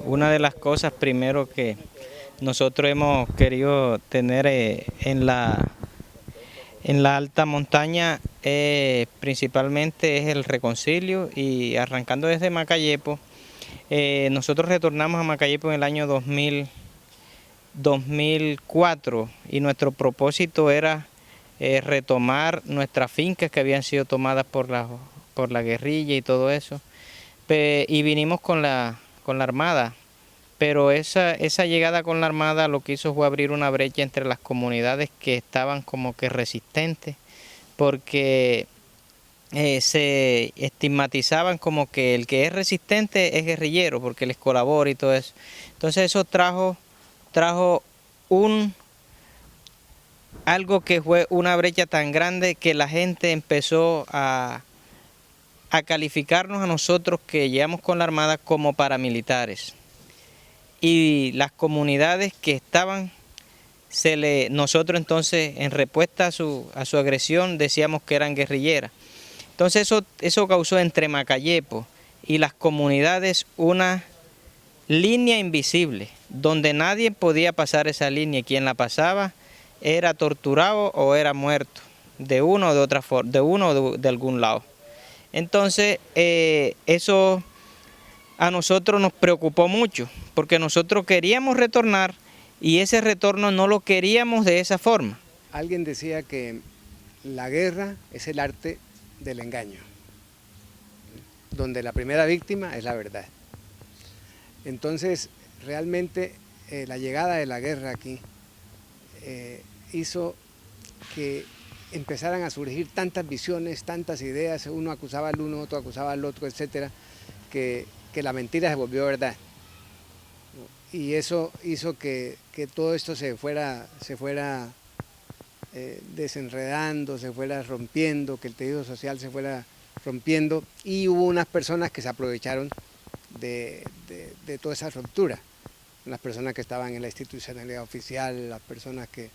Una de las cosas primero que nosotros hemos querido tener en la alta montaña principalmente es el reconcilio, y arrancando desde Macayepo, nosotros retornamos a Macayepo en el año 2004 y nuestro propósito era retomar nuestras fincas que habían sido tomadas por la guerrilla y todo eso, y vinimos con la Armada. Pero esa llegada con la Armada lo que hizo fue abrir una brecha entre las comunidades que estaban como que resistentes, porque se estigmatizaban como que el que es resistente es guerrillero, porque les colabora y todo eso. Entonces eso trajo algo que fue una brecha tan grande que la gente empezó a calificarnos a nosotros que llegamos con la Armada como paramilitares. Y las comunidades que estaban, nosotros entonces en respuesta a su agresión decíamos que eran guerrilleras. Entonces eso causó entre Macayepo y las comunidades una línea invisible, donde nadie podía pasar esa línea, y quien la pasaba era torturado o era muerto, de uno o de otra forma, de uno o de algún lado. Entonces eso a nosotros nos preocupó mucho, porque nosotros queríamos retornar y ese retorno no lo queríamos de esa forma. Alguien decía que la guerra es el arte del engaño, donde la primera víctima es la verdad. Entonces, realmente la llegada de la guerra aquí hizo que empezaran a surgir tantas visiones, tantas ideas, uno acusaba al uno, otro acusaba al otro, etcétera, que la mentira se volvió verdad. Y eso hizo que todo esto se fuera desenredando, se fuera rompiendo, que el tejido social se fuera rompiendo, y hubo unas personas que se aprovecharon de toda esa ruptura. Las personas que estaban en la institucionalidad oficial, las personas que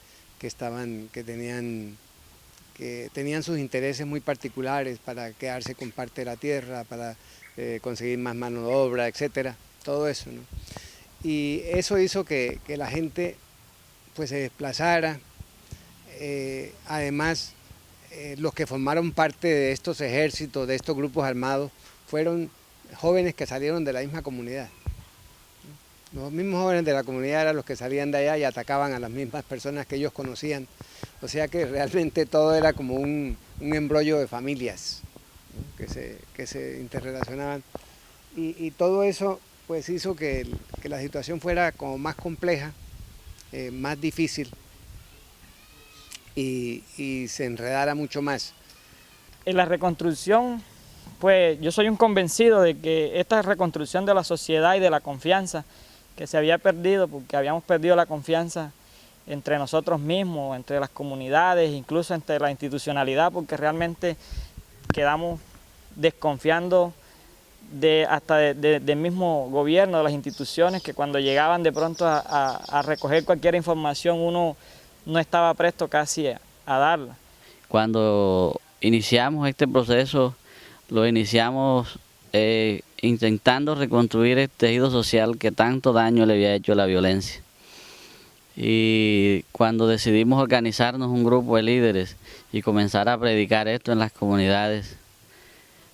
tenían sus intereses muy particulares para quedarse con parte de la tierra, para conseguir más mano de obra, etcétera, todo eso, ¿no? Y eso hizo que la gente pues se desplazara. Además, los que formaron parte de estos ejércitos, de estos grupos armados, fueron jóvenes que salieron de la misma comunidad. Los mismos jóvenes de la comunidad eran los que salían de allá y atacaban a las mismas personas que ellos conocían. O sea que realmente todo era como un embrollo de familias, ¿no? que se interrelacionaban. Y todo eso pues hizo que la situación fuera como más compleja, más difícil, y se enredara mucho más. En la reconstrucción, pues yo soy un convencido de que esta reconstrucción de la sociedad y de la confianza que se había perdido, porque habíamos perdido la confianza entre nosotros mismos, entre las comunidades, incluso entre la institucionalidad, porque realmente quedamos desconfiando hasta del mismo gobierno, de las instituciones, que cuando llegaban de pronto a recoger cualquier información uno no estaba presto casi a darla. Cuando iniciamos este proceso, lo iniciamos intentando reconstruir el tejido social que tanto daño le había hecho la violencia. Y cuando decidimos organizarnos un grupo de líderes y comenzar a predicar esto en las comunidades,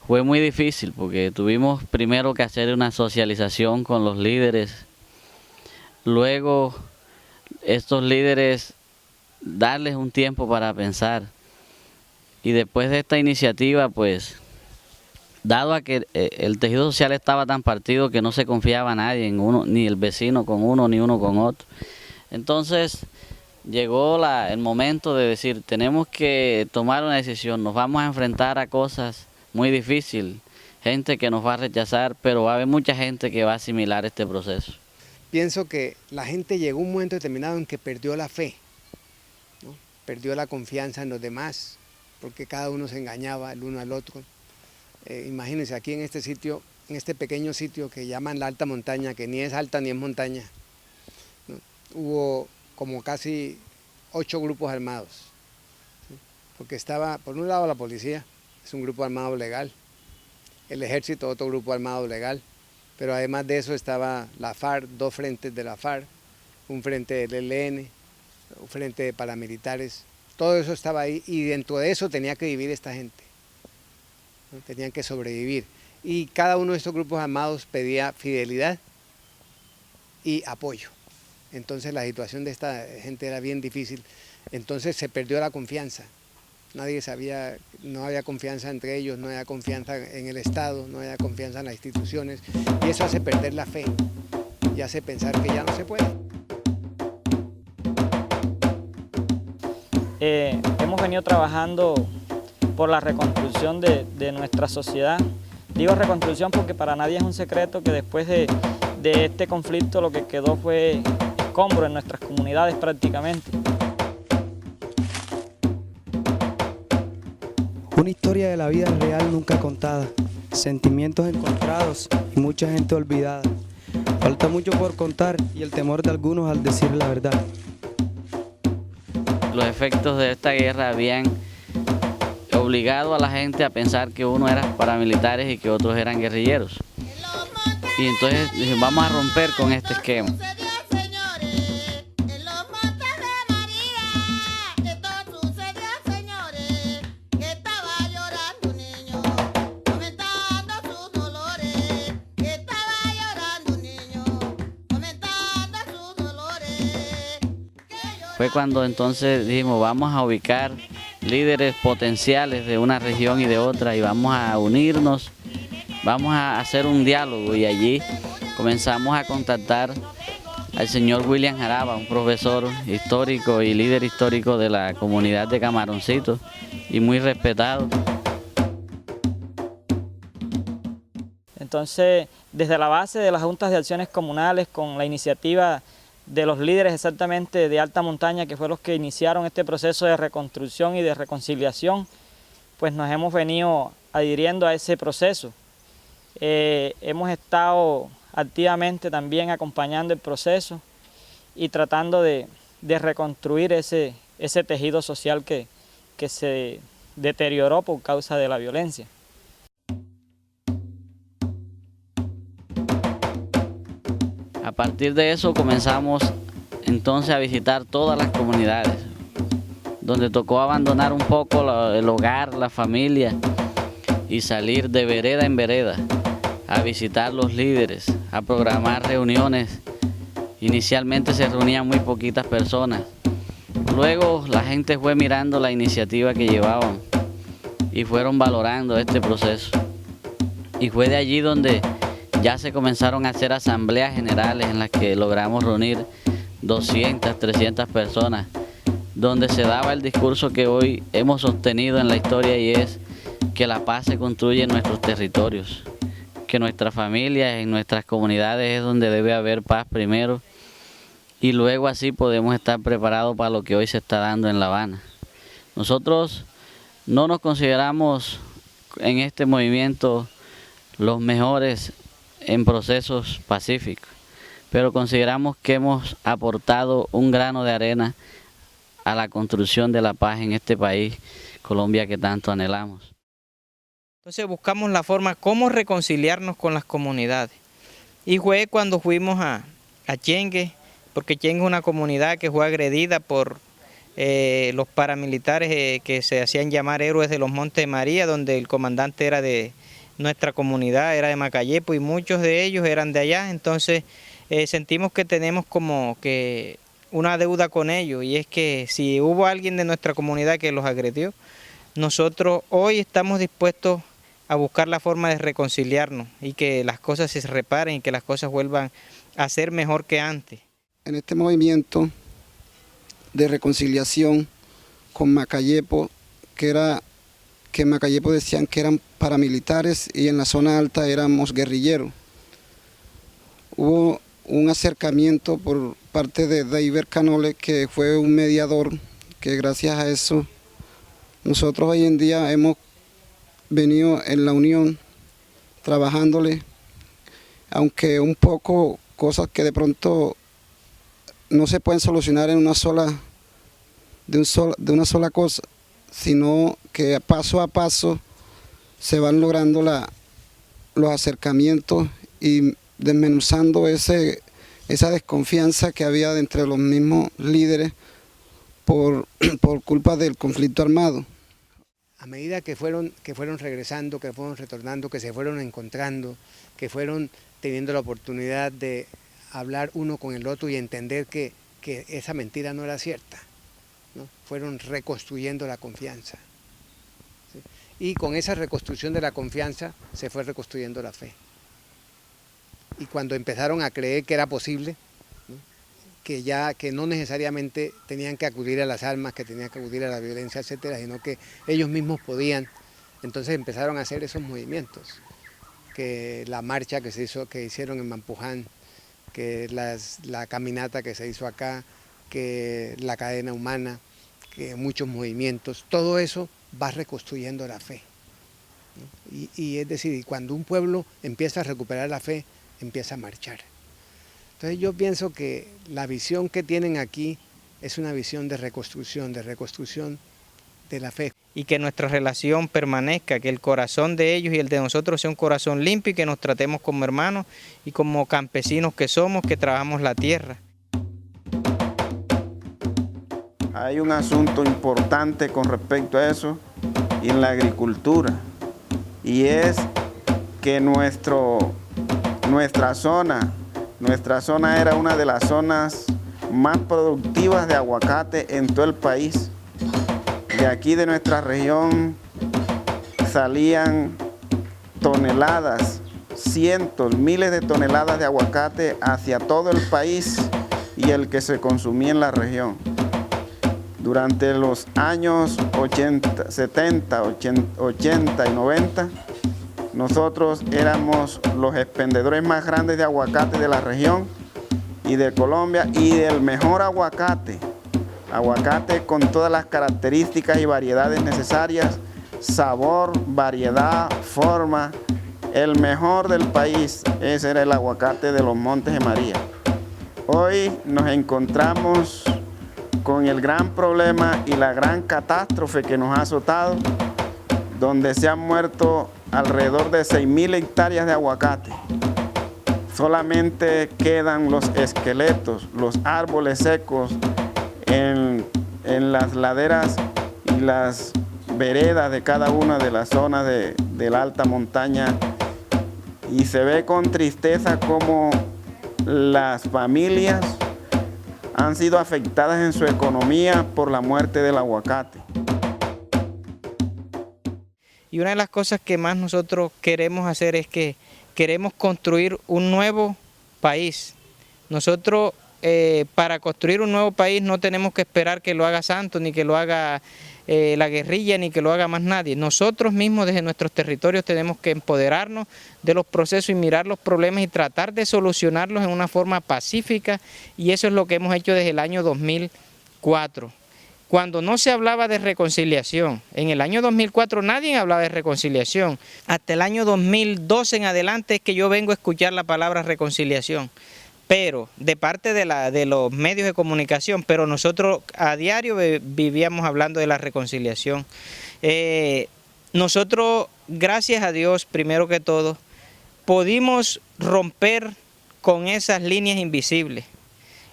fue muy difícil porque tuvimos primero que hacer una socialización con los líderes, luego estos líderes darles un tiempo para pensar, y después de esta iniciativa, pues dado a que el tejido social estaba tan partido que no se confiaba a nadie en uno, ni el vecino con uno ni uno con otro, entonces llegó el momento de decir, tenemos que tomar una decisión, nos vamos a enfrentar a cosas muy difíciles, gente que nos va a rechazar, pero va a haber mucha gente que va a asimilar este proceso. Pienso que la gente llegó a un momento determinado en que perdió la fe, ¿no? Perdió la confianza en los demás, porque cada uno se engañaba el uno al otro. Imagínense, aquí en este sitio, en este pequeño sitio que llaman la alta montaña, que ni es alta ni es montaña, ¿no? Hubo como casi 8 grupos armados, ¿sí? Porque estaba, por un lado, la policía, es un grupo armado legal, el ejército, otro grupo armado legal, pero además de eso estaba la FARC, 2 frentes de la FARC, un frente del ELN, un frente de paramilitares, todo eso estaba ahí y dentro de eso tenía que vivir esta gente, ¿no? Tenían que sobrevivir y cada uno de estos grupos armados pedía fidelidad y apoyo. Entonces la situación de esta gente era bien difícil, entonces se perdió la confianza. Nadie sabía, no había confianza entre ellos, no había confianza en el Estado, no había confianza en las instituciones y eso hace perder la fe y hace pensar que ya no se puede. Hemos venido trabajando por la reconstrucción de nuestra sociedad. Digo reconstrucción porque para nadie es un secreto que después de este conflicto lo que quedó fue escombro en nuestras comunidades prácticamente. Una historia de la vida real nunca contada, sentimientos encontrados y mucha gente olvidada. Falta mucho por contar y el temor de algunos al decir la verdad. Los efectos de esta guerra habían obligado a la gente a pensar que unos eran paramilitares y que otros eran guerrilleros. Y entonces dijimos, vamos a romper con este esquema. Fue cuando entonces dijimos, vamos a ubicar líderes potenciales de una región y de otra y vamos a unirnos, vamos a hacer un diálogo y allí comenzamos a contactar al señor William Jaraba, un profesor histórico y líder histórico de la comunidad de Camaroncito y muy respetado. Entonces, desde la base de las juntas de acciones comunales, con la iniciativa de los líderes exactamente de alta montaña, que fueron los que iniciaron este proceso de reconstrucción y de reconciliación, pues nos hemos venido adhiriendo a ese proceso. Hemos estado activamente también acompañando el proceso y tratando de reconstruir ese tejido social que se deterioró por causa de la violencia. A partir de eso comenzamos entonces a visitar todas las comunidades, donde tocó abandonar un poco el hogar, la familia y salir de vereda en vereda a visitar los líderes, a programar reuniones. Inicialmente se reunían muy poquitas personas, luego la gente fue mirando la iniciativa que llevaban y fueron valorando este proceso. Y fue de allí donde ya se comenzaron a hacer asambleas generales en las que logramos reunir 200, 300 personas, donde se daba el discurso que hoy hemos sostenido en la historia y es que la paz se construye en nuestros territorios, que nuestras familias, en nuestras comunidades es donde debe haber paz primero y luego así podemos estar preparados para lo que hoy se está dando en La Habana. Nosotros no nos consideramos en este movimiento los mejores en procesos pacíficos, pero consideramos que hemos aportado un grano de arena a la construcción de la paz en este país, Colombia, que tanto anhelamos. Entonces buscamos la forma cómo reconciliarnos con las comunidades. Y fue cuando fuimos a Chengue, porque Chengue es una comunidad que fue agredida por los paramilitares que se hacían llamar héroes de los Montes de María, donde el comandante era de nuestra comunidad, era de Macayepo y muchos de ellos eran de allá. Entonces sentimos que tenemos como que una deuda con ellos y es que si hubo alguien de nuestra comunidad que los agredió, nosotros hoy estamos dispuestos a buscar la forma de reconciliarnos y que las cosas se reparen y que las cosas vuelvan a ser mejor que antes. En este movimiento de reconciliación con Macayepo, que Macayepo decían que eran paramilitares y en la zona alta éramos guerrilleros. Hubo un acercamiento por parte de David Canole, que fue un mediador, que gracias a eso nosotros hoy en día hemos venido en la unión, trabajándole, aunque un poco cosas que de pronto no se pueden solucionar en una sola cosa, sino que paso a paso se van logrando los acercamientos y desmenuzando esa desconfianza que había entre los mismos líderes por culpa del conflicto armado. A medida que fueron regresando, que fueron retornando, que se fueron encontrando, que fueron teniendo la oportunidad de hablar uno con el otro y entender que esa mentira no era cierta, ¿no? Fueron reconstruyendo la confianza. ¿Sí? Y con esa reconstrucción de la confianza se fue reconstruyendo la fe. Y cuando empezaron a creer que era posible, ¿no? que no necesariamente tenían que acudir a las armas, que tenían que acudir a la violencia, etcétera, sino que ellos mismos podían, entonces empezaron a hacer esos movimientos, que la marcha que hicieron en Mampuján, que la caminata que se hizo acá, que la cadena humana, que muchos movimientos, todo eso va reconstruyendo la fe, ¿no? Y es decir, cuando un pueblo empieza a recuperar la fe, empieza a marchar. Entonces yo pienso que la visión que tienen aquí es una visión de reconstrucción de la fe. Y que nuestra relación permanezca, que el corazón de ellos y el de nosotros sea un corazón limpio y que nos tratemos como hermanos y como campesinos que somos, que trabajamos la tierra. Hay un asunto importante con respecto a eso y en la agricultura, y es que nuestra zona era una de las zonas más productivas de aguacate en todo el país. De aquí de nuestra región salían toneladas, cientos, miles de toneladas de aguacate hacia todo el país y el que se consumía en la región. Durante los años 70, 80 y 90, nosotros éramos los expendedores más grandes de aguacate de la región y de Colombia, y del mejor aguacate con todas las características y variedades necesarias, sabor, variedad, forma. El mejor del país, ese era el aguacate de los Montes de María. Hoy nos encontramos con el gran problema y la gran catástrofe que nos ha azotado, donde se han muerto alrededor de 6.000 hectáreas de aguacate. Solamente quedan los esqueletos, los árboles secos en las laderas y las veredas de cada una de las zonas de la alta montaña, y se ve con tristeza cómo las familias han sido afectadas en su economía por la muerte del aguacate. Y una de las cosas que más nosotros queremos hacer es que queremos construir un nuevo país. Nosotros para construir un nuevo país no tenemos que esperar que lo haga Santos, ni que lo haga la guerrilla, ni que lo haga más nadie. Nosotros mismos desde nuestros territorios tenemos que empoderarnos de los procesos y mirar los problemas y tratar de solucionarlos en una forma pacífica, y eso es lo que hemos hecho desde el año 2004. Cuando no se hablaba de reconciliación, en el año 2004 nadie hablaba de reconciliación. Hasta el año 2012 en adelante es que yo vengo a escuchar la palabra reconciliación, pero de parte de los medios de comunicación, pero nosotros a diario vivíamos hablando de la reconciliación. Nosotros, gracias a Dios, primero que todo, pudimos romper con esas líneas invisibles.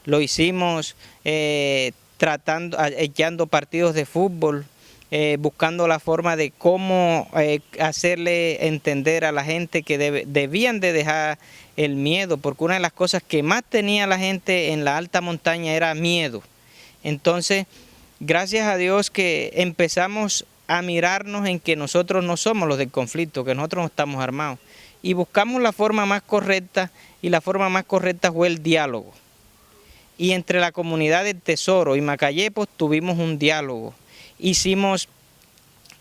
Lo hicimos echando partidos de fútbol, buscando la forma de cómo hacerle entender a la gente que debían de dejar el miedo, porque una de las cosas que más tenía la gente en la alta montaña era miedo. Entonces, gracias a Dios que empezamos a mirarnos en que nosotros no somos los del conflicto, que nosotros no estamos armados, y buscamos la forma más correcta, y la forma más correcta fue el diálogo. Y entre la comunidad del Tesoro y Macayepos tuvimos un diálogo. Hicimos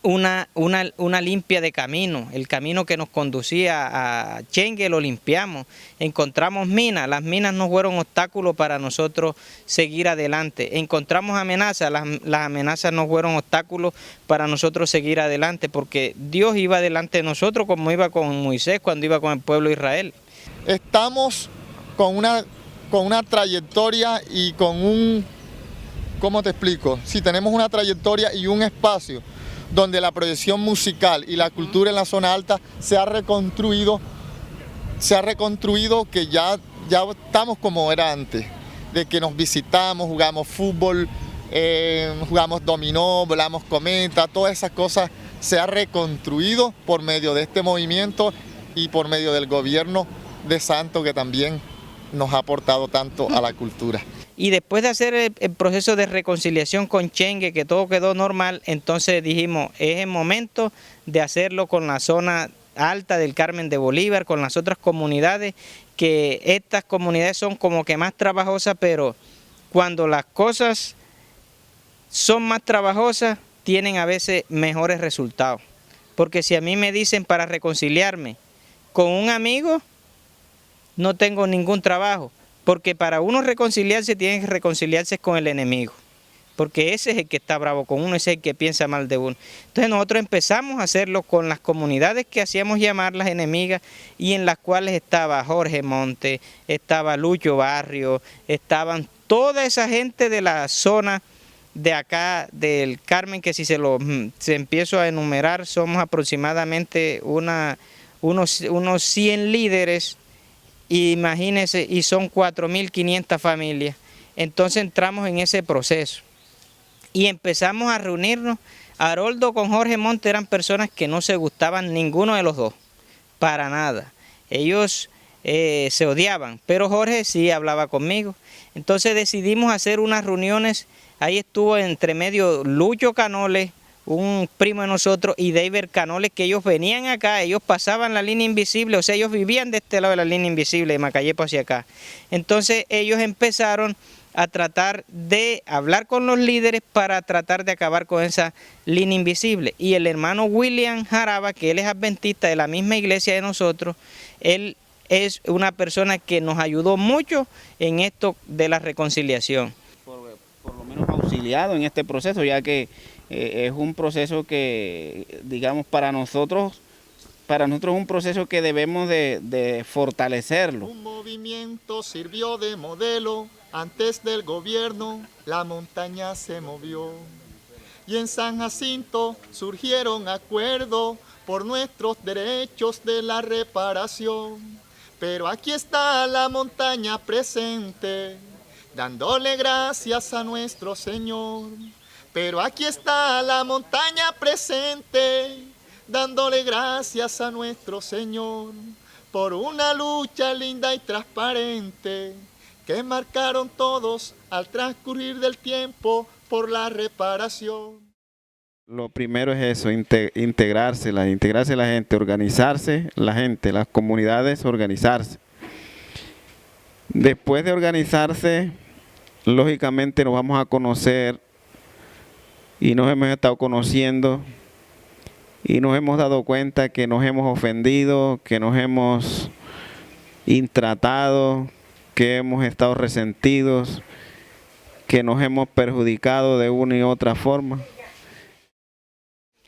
una limpia de camino. El camino que nos conducía a Chengue lo limpiamos. Encontramos minas. Las minas no fueron obstáculos para nosotros seguir adelante. Encontramos amenazas. Las amenazas no fueron obstáculos para nosotros seguir adelante, porque Dios iba delante de nosotros como iba con Moisés cuando iba con el pueblo de Israel. Estamos con una trayectoria y con ¿cómo te explico? Sí, tenemos una trayectoria y un espacio donde la proyección musical y la cultura en la zona alta se ha reconstruido se ha reconstruido, que ya estamos como era antes, de que nos visitamos, jugamos fútbol, jugamos dominó, volamos cometa, todas esas cosas se ha reconstruido por medio de este movimiento y por medio del gobierno de Santo, que también nos ha aportado tanto a la cultura. Y después de hacer el proceso de reconciliación con Chengue, que todo quedó normal, entonces dijimos, es el momento de hacerlo con la zona alta del Carmen de Bolívar, con las otras comunidades, que estas comunidades son como que más trabajosas, pero cuando las cosas son más trabajosas, tienen a veces mejores resultados. Porque si a mí me dicen para reconciliarme con un amigo, no tengo ningún trabajo. Porque para uno reconciliarse, tiene que reconciliarse con el enemigo. Porque ese es el que está bravo con uno, ese es el que piensa mal de uno. Entonces nosotros empezamos a hacerlo con las comunidades que hacíamos llamar las enemigas y en las cuales estaba Jorge Monte, estaba Lucho Barrio, estaban toda esa gente de la zona de acá del Carmen, que si se empiezo a enumerar, somos aproximadamente unos 100 líderes. Imagínense, y son 4.500 familias. Entonces entramos en ese proceso y empezamos a reunirnos. Haroldo con Jorge Monte eran personas que no se gustaban ninguno de los dos, para nada. Ellos se odiaban, pero Jorge sí hablaba conmigo. Entonces decidimos hacer unas reuniones. Ahí estuvo entre medio Lucho Canoles, un primo de nosotros, y David Canoles, que ellos venían acá, ellos pasaban la línea invisible, o sea, ellos vivían de este lado de la línea invisible, de Macayepo hacia acá. Entonces ellos empezaron a tratar de hablar con los líderes para tratar de acabar con esa línea invisible. Y el hermano William Jaraba, que él es adventista de la misma iglesia de nosotros, él es una persona que nos ayudó mucho en esto de la reconciliación. Por lo menos auxiliado en este proceso, ya que es un proceso que, digamos, para nosotros es un proceso que debemos de fortalecerlo. Un movimiento sirvió de modelo, antes del gobierno la montaña se movió. Y en San Jacinto surgieron acuerdos por nuestros derechos de la reparación. Pero aquí está la montaña presente, dándole gracias a nuestro Señor. Pero aquí está la montaña presente, dándole gracias a nuestro Señor, por una lucha linda y transparente, que marcaron todos al transcurrir del tiempo por la reparación. Lo primero es eso, integrarse la gente, organizarse la gente, las comunidades organizarse. Después de organizarse, lógicamente nos vamos a conocer y nos hemos estado conociendo y nos hemos dado cuenta que nos hemos ofendido, que nos hemos intratado, que hemos estado resentidos, que nos hemos perjudicado de una y otra forma.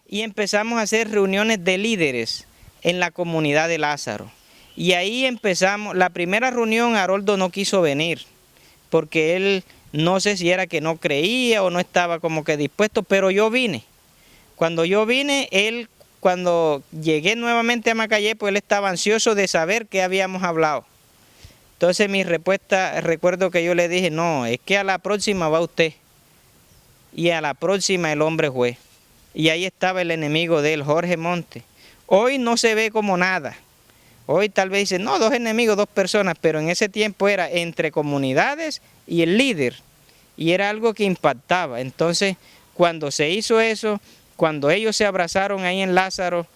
Y empezamos a hacer reuniones de líderes en la comunidad de Lázaro. Y ahí empezamos, la primera reunión Haroldo no quiso venir, porque él no sé si era que no creía o no estaba como que dispuesto, pero yo vine. Cuando yo vine, cuando llegué nuevamente a Macayepo, él estaba ansioso de saber qué habíamos hablado. Entonces mi respuesta, recuerdo que yo le dije, no, es que a la próxima va usted. Y a la próxima el hombre fue. Y ahí estaba el enemigo de él, Jorge Monte. Hoy no se ve como nada. Hoy tal vez dicen, no, 2 enemigos, 2 personas, pero en ese tiempo era entre comunidades y el líder. Y era algo que impactaba. Entonces, cuando se hizo eso, cuando ellos se abrazaron ahí en Lázaro,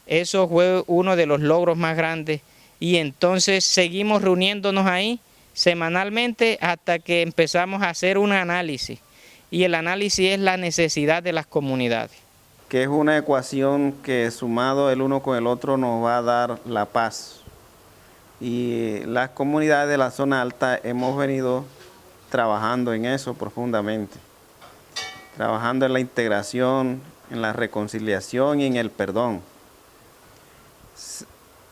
eso fue uno de los logros más grandes. Y entonces seguimos reuniéndonos ahí semanalmente hasta que empezamos a hacer un análisis. Y el análisis es la necesidad de las comunidades. Que es una ecuación que sumado el uno con el otro nos va a dar la paz. Y las comunidades de la zona alta hemos venido trabajando en eso profundamente. Trabajando en la integración, en la reconciliación y en el perdón.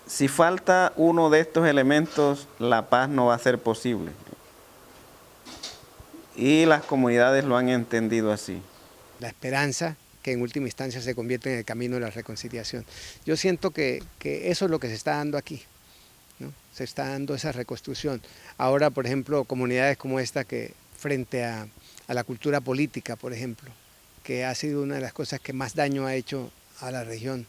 Si falta uno de estos elementos, la paz no va a ser posible. Y las comunidades lo han entendido así. La esperanza, que en última instancia se convierte en el camino de la reconciliación. Yo siento que eso es lo que se está dando aquí. ¿no? Se está dando esa reconstrucción. Ahora, por ejemplo, comunidades como esta que frente a la cultura política, por ejemplo, que ha sido una de las cosas que más daño ha hecho a la región,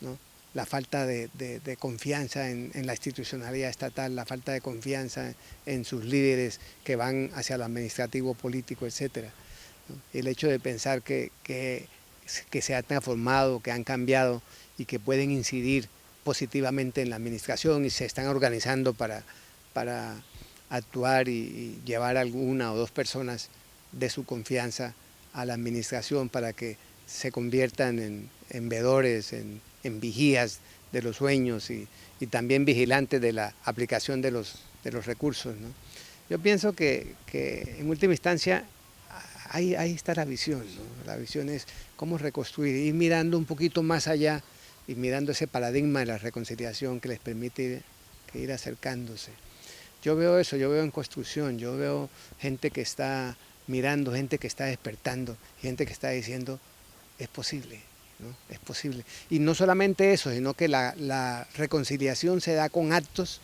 ¿no? La falta de confianza en la institucionalidad estatal, la falta de confianza en sus líderes que van hacia lo administrativo, político, etc. ¿no? El hecho de pensar que se han transformado, que han cambiado y que pueden incidir positivamente en la administración y se están organizando para actuar y llevar a una o dos personas de su confianza a la administración para que se conviertan en veedores, en vigías de los sueños y también vigilantes de la aplicación de los recursos, ¿no? Yo pienso que en última instancia ahí está la visión, ¿no? La visión es cómo reconstruir, ir mirando un poquito más allá y mirando ese paradigma de la reconciliación que les permite ir acercándose. Yo veo eso, yo veo en construcción, yo veo gente que está mirando, gente que está despertando, gente que está diciendo, es posible, ¿no? Es posible. Y no solamente eso, sino que la reconciliación se da con actos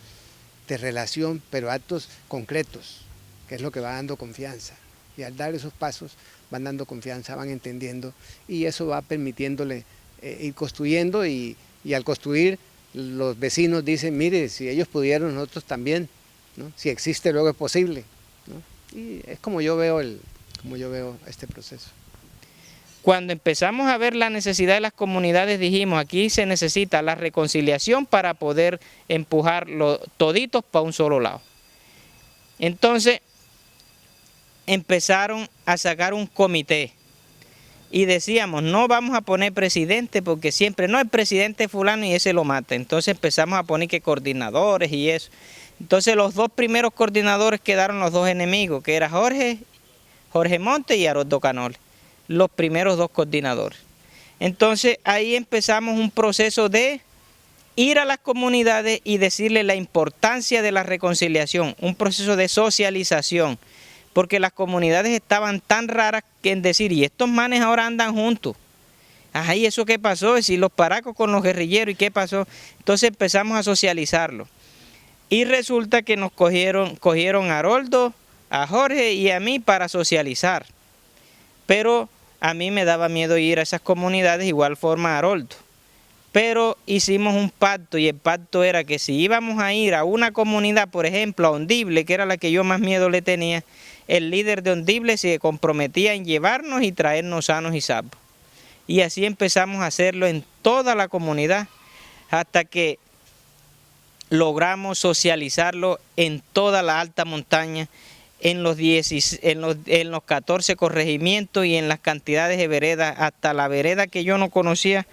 de relación, pero actos concretos, que es lo que va dando confianza. Y al dar esos pasos van dando confianza, van entendiendo, y eso va permitiéndole ir construyendo, y al construir los vecinos dicen, mire, si ellos pudieron, nosotros también, ¿no? Si existe, luego es posible, ¿no? Y es como yo veo este proceso. Cuando empezamos a ver la necesidad de las comunidades, dijimos, aquí se necesita la reconciliación para poder empujar toditos para un solo lado. Entonces, empezaron a sacar un comité y decíamos, no vamos a poner presidente porque siempre, no, el presidente fulano y ese lo mata. Entonces empezamos a poner que coordinadores y eso. Entonces los dos primeros coordinadores quedaron los dos enemigos, que era Jorge Montes y Haroldo Canole, los primeros dos coordinadores. Entonces ahí empezamos un proceso de ir a las comunidades y decirles la importancia de la reconciliación, un proceso de socialización, porque las comunidades estaban tan raras que en decir, y estos manes ahora andan juntos. Ajá, ¿y eso qué pasó? Es decir, los paracos con los guerrilleros, ¿y qué pasó? Entonces empezamos a socializarlo. Y resulta que nos cogieron a Haroldo, a Jorge y a mí para socializar. Pero a mí me daba miedo ir a esas comunidades, igual forma a Haroldo. Pero hicimos un pacto, y el pacto era que si íbamos a ir a una comunidad, por ejemplo a Hondible, que era la que yo más miedo le tenía, el líder de Hondible se comprometía en llevarnos y traernos sanos y salvos. Y así empezamos a hacerlo en toda la comunidad, hasta que logramos socializarlo en toda la alta montaña, en los 14 corregimientos y en las cantidades de veredas, hasta la vereda que yo no conocía,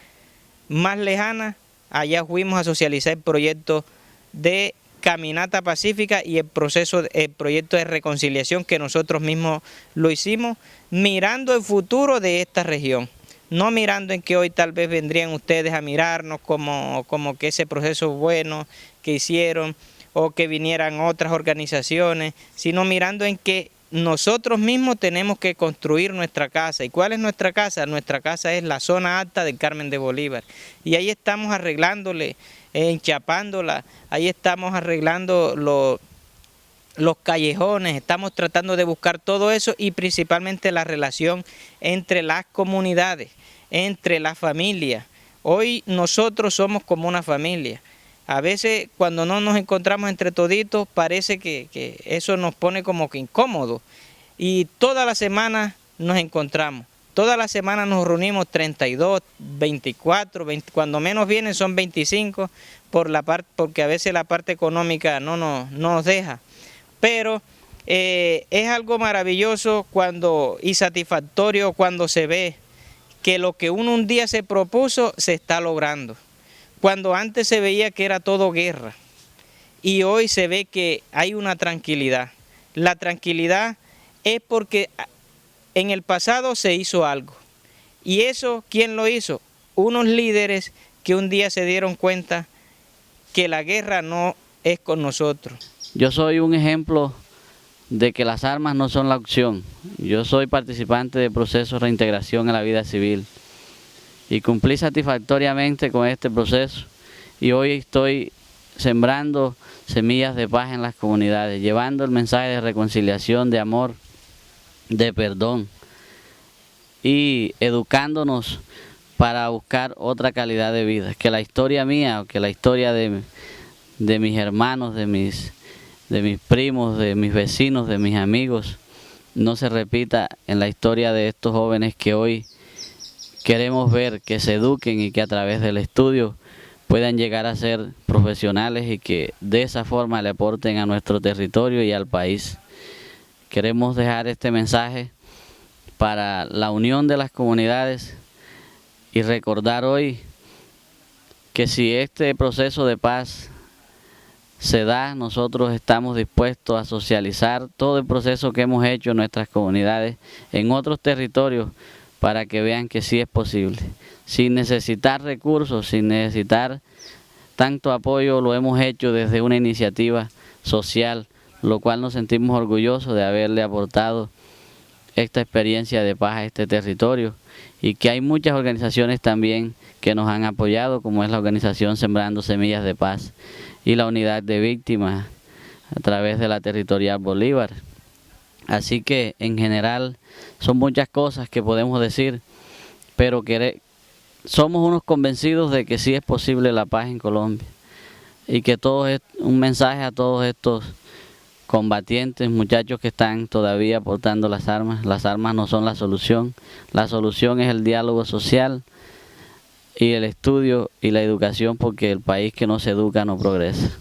más lejana, allá fuimos a socializar el proyecto de Caminata Pacífica y el proyecto de reconciliación que nosotros mismos lo hicimos, mirando el futuro de esta región. No mirando en que hoy tal vez vendrían ustedes a mirarnos como que ese proceso bueno que hicieron o que vinieran otras organizaciones, sino mirando en que nosotros mismos tenemos que construir nuestra casa. ¿Y cuál es nuestra casa? Nuestra casa es la zona alta del Carmen de Bolívar. Y ahí estamos arreglándole, enchapándola, ahí estamos arreglando los callejones, estamos tratando de buscar todo eso y principalmente la relación entre las comunidades, entre las familias. Hoy nosotros somos como una familia. A veces cuando no nos encontramos entre toditos parece que eso nos pone como que incómodo. Y toda la semana nos encontramos. Toda la semana nos reunimos 32, 24, 20, cuando menos vienen son 25 porque a veces la parte económica no nos deja. Pero es algo maravilloso y satisfactorio cuando se ve que lo que uno un día se propuso se está logrando. Cuando antes se veía que era todo guerra y hoy se ve que hay una tranquilidad. La tranquilidad es porque en el pasado se hizo algo. ¿Y eso quién lo hizo? Unos líderes que un día se dieron cuenta que la guerra no es con nosotros. Yo soy un ejemplo de que las armas no son la opción. Yo soy participante del proceso de reintegración en la vida civil y cumplí satisfactoriamente con este proceso y hoy estoy sembrando semillas de paz en las comunidades, llevando el mensaje de reconciliación, de amor, de perdón y educándonos para buscar otra calidad de vida, que la historia mía o que la historia de mis hermanos, de mis primos, de mis vecinos, de mis amigos, no se repita en la historia de estos jóvenes que hoy queremos ver que se eduquen y que a través del estudio puedan llegar a ser profesionales y que de esa forma le aporten a nuestro territorio y al país. Queremos dejar este mensaje para la unión de las comunidades y recordar hoy que si este proceso de paz se da, nosotros estamos dispuestos a socializar todo el proceso que hemos hecho en nuestras comunidades, en otros territorios, para que vean que sí es posible. Sin necesitar recursos, sin necesitar tanto apoyo, lo hemos hecho desde una iniciativa social, lo cual nos sentimos orgullosos de haberle aportado esta experiencia de paz a este territorio, y que hay muchas organizaciones también que nos han apoyado, como es la organización Sembrando Semillas de Paz y la Unidad de Víctimas a través de la Territorial Bolívar. Así que en general son muchas cosas que podemos decir, pero somos unos convencidos de que sí es posible la paz en Colombia, y que todo es un mensaje a todos estos combatientes, muchachos que están todavía portando las armas. Las armas no son la solución es el diálogo social y el estudio y la educación, porque el país que no se educa no progresa.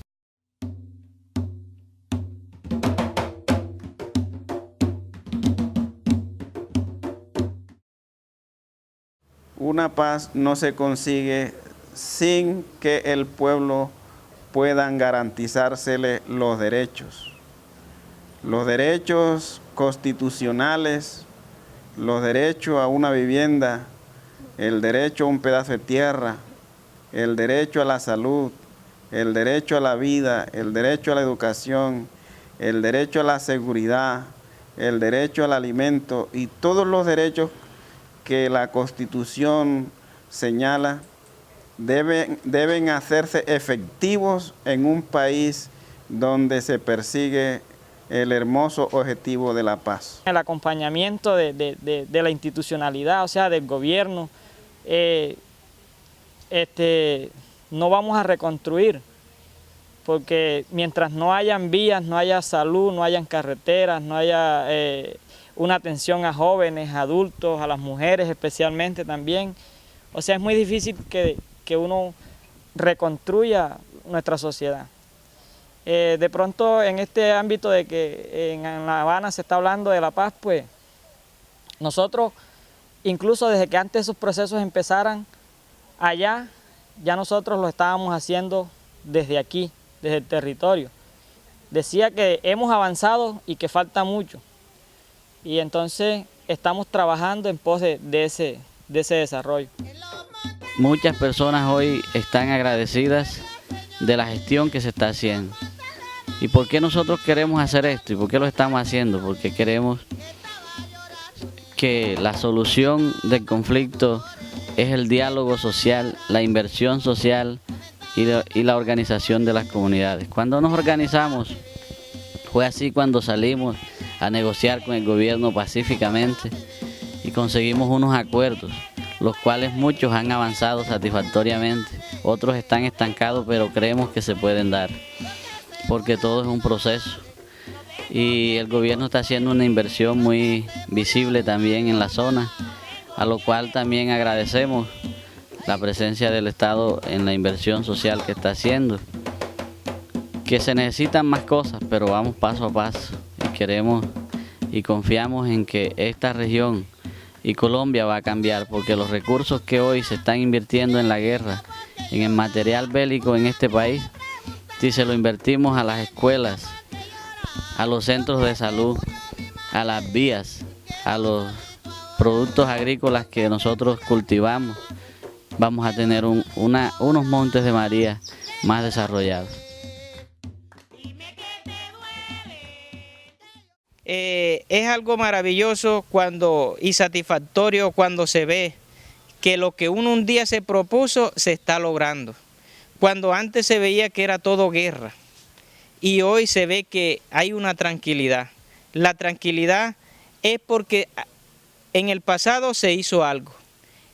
Una paz no se consigue sin que el pueblo puedan garantizársele los derechos constitucionales, los derechos a una vivienda, el derecho a un pedazo de tierra, el derecho a la salud, el derecho a la vida, el derecho a la educación, el derecho a la seguridad, el derecho al alimento y todos los derechos que la Constitución señala deben hacerse efectivos en un país donde se persigue el hermoso objetivo de la paz. El acompañamiento de la institucionalidad, o sea, del gobierno, no vamos a reconstruir, porque mientras no hayan vías, no haya salud, no hayan carreteras, no haya una atención a jóvenes, adultos, a las mujeres especialmente también, o sea, es muy difícil que uno reconstruya nuestra sociedad. De pronto en este ámbito de que en La Habana se está hablando de la paz, pues nosotros, incluso desde que antes esos procesos empezaran allá, ya nosotros lo estábamos haciendo desde aquí, desde el territorio. Decía que hemos avanzado y que falta mucho, y entonces estamos trabajando en pos de ese desarrollo. Muchas personas hoy están agradecidas de la gestión que se está haciendo. ¿Y por qué nosotros queremos hacer esto? ¿Y por qué lo estamos haciendo? Porque queremos que la solución del conflicto es el diálogo social, la inversión social y la organización de las comunidades. Cuando nos organizamos, fue así cuando salimos a negociar con el gobierno pacíficamente y conseguimos unos acuerdos, los cuales muchos han avanzado satisfactoriamente, otros están estancados, pero creemos que se pueden dar, porque todo es un proceso. Y el gobierno está haciendo una inversión muy visible también en la zona, a lo cual también agradecemos la presencia del Estado en la inversión social que está haciendo. Que se necesitan más cosas, pero vamos paso a paso y queremos y confiamos en que esta región y Colombia va a cambiar, porque los recursos que hoy se están invirtiendo en la guerra, en el material bélico en este país, si se lo invertimos a las escuelas, a los centros de salud, a las vías, a los productos agrícolas que nosotros cultivamos, vamos a tener unos Montes de María más desarrollados. Es algo maravilloso y satisfactorio cuando se ve que lo que uno un día se propuso se está logrando. cuando antes se veía que era todo guerra y hoy se ve que hay una tranquilidad. La tranquilidad es porque en el pasado se hizo algo.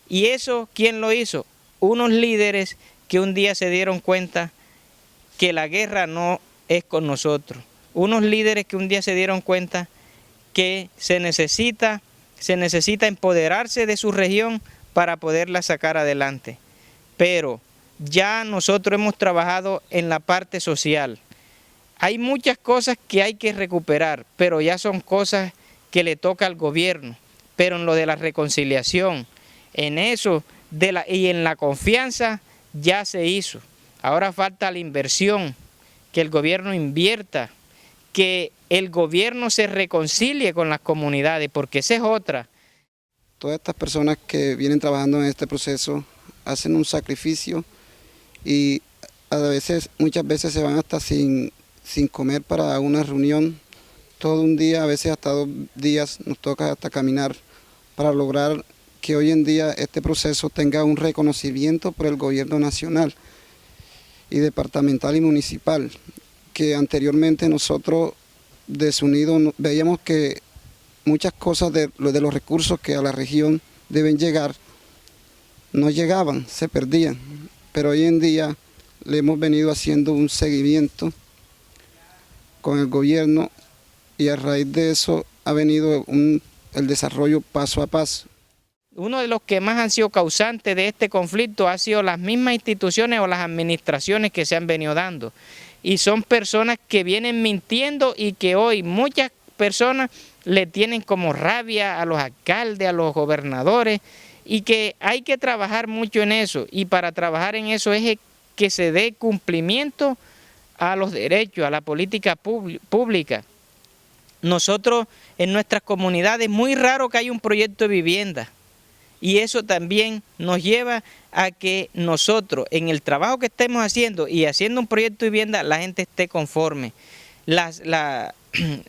¿Y eso quién lo hizo? Unos líderes que un día se dieron cuenta que la guerra no es con nosotros. Unos líderes que un día se dieron cuenta que se necesita empoderarse de su región para poderla sacar adelante. Pero ya nosotros hemos trabajado en la parte social. Hay muchas cosas que hay que recuperar, pero ya son cosas que le toca al gobierno. Pero en lo de la reconciliación, en eso y en la confianza ya se hizo. Ahora falta la inversión, que el gobierno invierta, que el gobierno se reconcilie con las comunidades, porque esa es otra. Todas estas personas que vienen trabajando en este proceso hacen un sacrificio y muchas veces se van hasta sin comer para una reunión. Todo un día, a veces hasta 2 días nos toca hasta caminar para lograr que hoy en día este proceso tenga un reconocimiento por el gobierno nacional y departamental y municipal, que anteriormente nosotros desunidos veíamos que muchas cosas de los recursos que a la región deben llegar no llegaban, se perdían, pero hoy en día le hemos venido haciendo un seguimiento con el gobierno y a raíz de eso ha venido el desarrollo paso a paso. Uno de los que más han sido causantes de este conflicto ha sido las mismas instituciones o las administraciones que se han venido dando. Y son personas que vienen mintiendo y que hoy muchas personas le tienen como rabia a los alcaldes, a los gobernadores, y que hay que trabajar mucho en eso. Y para trabajar en eso es que se dé cumplimiento a los derechos, a la política pública. Nosotros en nuestras comunidades es muy raro que haya un proyecto de vivienda. Y eso también nos lleva a que nosotros, en el trabajo que estemos haciendo y haciendo un proyecto de vivienda, la gente esté conforme.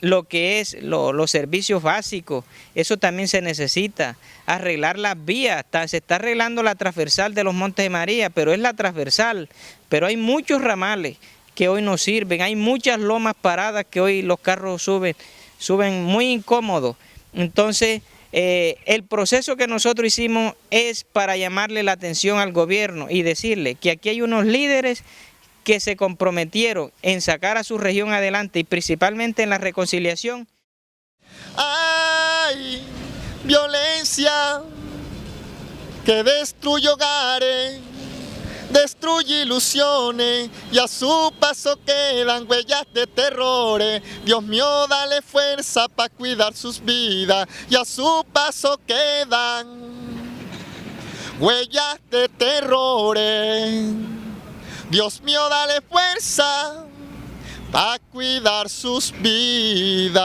Lo que es los servicios básicos, eso también se necesita. Arreglar las vías, se está arreglando la transversal de los Montes de María, pero es la transversal. Pero hay muchos ramales que hoy no sirven, hay muchas lomas paradas que hoy los carros suben muy incómodos. Entonces, el proceso que nosotros hicimos es para llamarle la atención al gobierno y decirle que aquí hay unos líderes que se comprometieron en sacar a su región adelante y principalmente en la reconciliación. Hay violencia que destruye hogares, destruye ilusiones y a su paso quedan huellas de terrores. Dios mío, dale fuerza para cuidar sus vidas y a su paso quedan huellas de terrores. Dios mío, dale fuerza para cuidar sus vidas.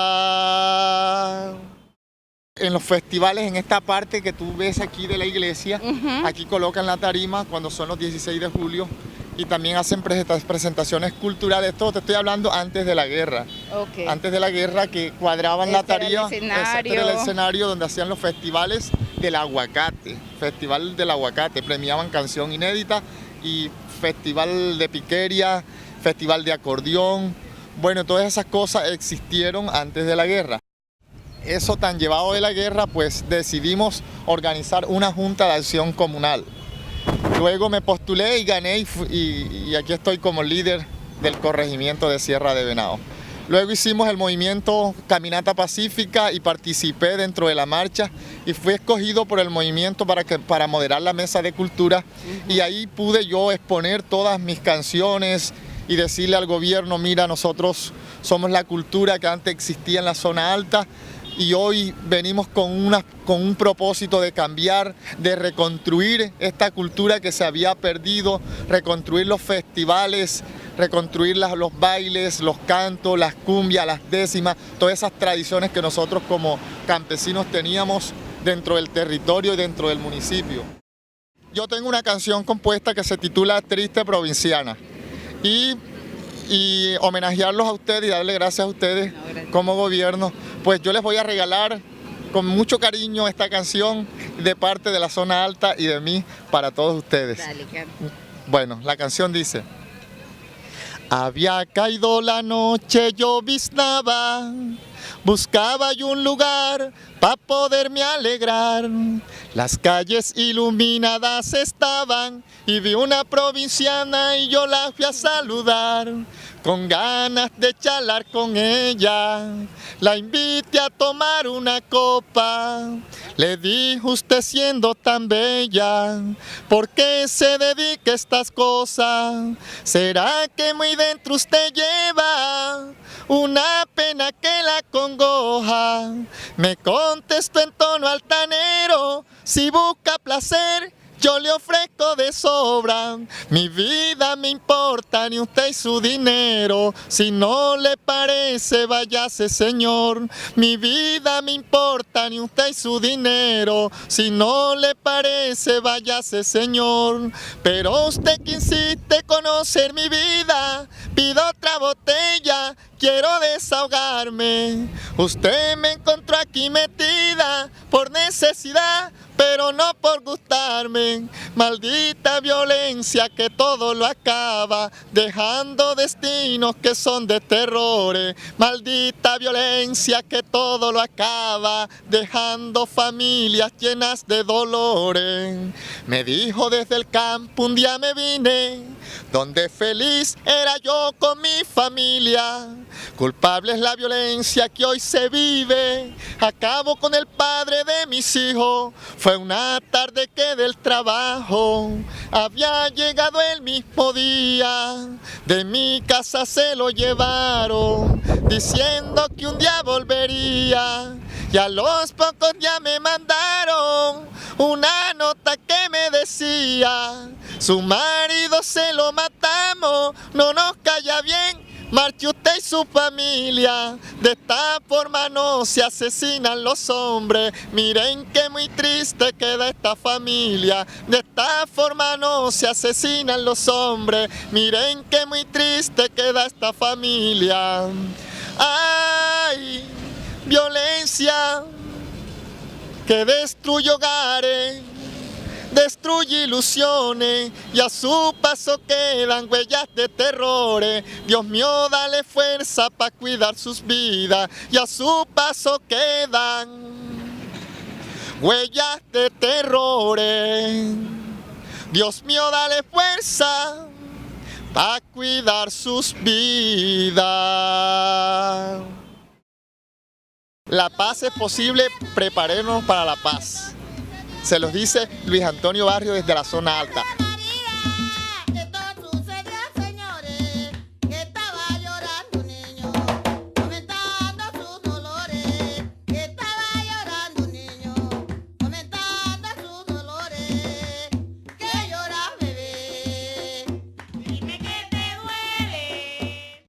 En los festivales, en esta parte que tú ves aquí de la iglesia, aquí colocan la tarima cuando son los 16 de julio y también hacen presentaciones culturales. Todo te estoy hablando antes de la guerra. Okay. Antes de la guerra que cuadraban la tarima. Este era el escenario donde hacían los festivales del aguacate. Festival del aguacate, premiaban canción inédita y festival de piquería, festival de acordeón. Bueno, todas esas cosas existieron antes de la guerra. Eso tan llevado de la guerra, pues decidimos organizar una junta de acción comunal. Luego me postulé y gané y aquí estoy como líder del corregimiento de Sierra de Venado. Luego hicimos el movimiento Caminata Pacífica y participé dentro de la marcha y fui escogido por el movimiento para moderar la mesa de cultura y ahí pude yo exponer todas mis canciones y decirle al gobierno, mira, nosotros somos la cultura que antes existía en la zona alta y hoy venimos con un propósito de cambiar, de reconstruir esta cultura que se había perdido, reconstruir los festivales, reconstruir los bailes, los cantos, las cumbias, las décimas, todas esas tradiciones que nosotros como campesinos teníamos dentro del territorio y dentro del municipio. Yo tengo una canción compuesta que se titula Triste Provinciana y homenajearlos a ustedes y darle gracias a ustedes como gobierno, pues yo les voy a regalar con mucho cariño esta canción de parte de la zona alta y de mí para todos ustedes. Dale, Bueno, la canción dice: había caído la noche, lloviznaba, buscaba yo un lugar para poderme alegrar. Las calles iluminadas estaban y vi una provinciana y yo la fui a saludar. Con ganas de charlar con ella, la invité a tomar una copa. Le dije: usted siendo tan bella, ¿por qué se dedica a estas cosas? ¿Será que muy dentro usted lleva una pena que la congoja? Me contestó en tono altanero: si busca placer, yo le ofrezco de sobra. Mi vida me importa ni usted y su dinero. Si no le parece, váyase, señor. Mi vida me importa ni usted y su dinero. Si no le parece, váyase, señor. Pero usted que insiste conocer mi vida, pido otra botella, quiero desahogarme. Usted me encontró aquí metida por necesidad, pero no por gustarme. Maldita violencia que todo lo acaba, dejando destinos que son de terrores. Maldita violencia que todo lo acaba, dejando familias llenas de dolores. Me dijo desde el campo un día me vine, donde feliz era yo con mi familia. Culpable es la violencia que hoy se vive, acabo con el padre de mis hijos. Fue una tarde que del trabajo había llegado el mismo día, de mi casa se lo llevaron, diciendo que un día volvería. Y a los pocos días me mandaron una nota que me decía: su marido se lo matamos, no nos calla bien, marche usted y su familia. De esta forma no se asesinan los hombres, miren que muy triste queda esta familia. De esta forma no se asesinan los hombres, miren que muy triste queda esta familia. Ay, violencia que destruye hogares, destruye ilusiones y a su paso quedan huellas de terrores. Dios mío, dale fuerza para cuidar sus vidas y a su paso quedan huellas de terrores. Dios mío, dale fuerza para cuidar sus vidas. La paz es posible, preparémonos para la paz. Se los dice Luis Antonio Barrio desde la zona alta.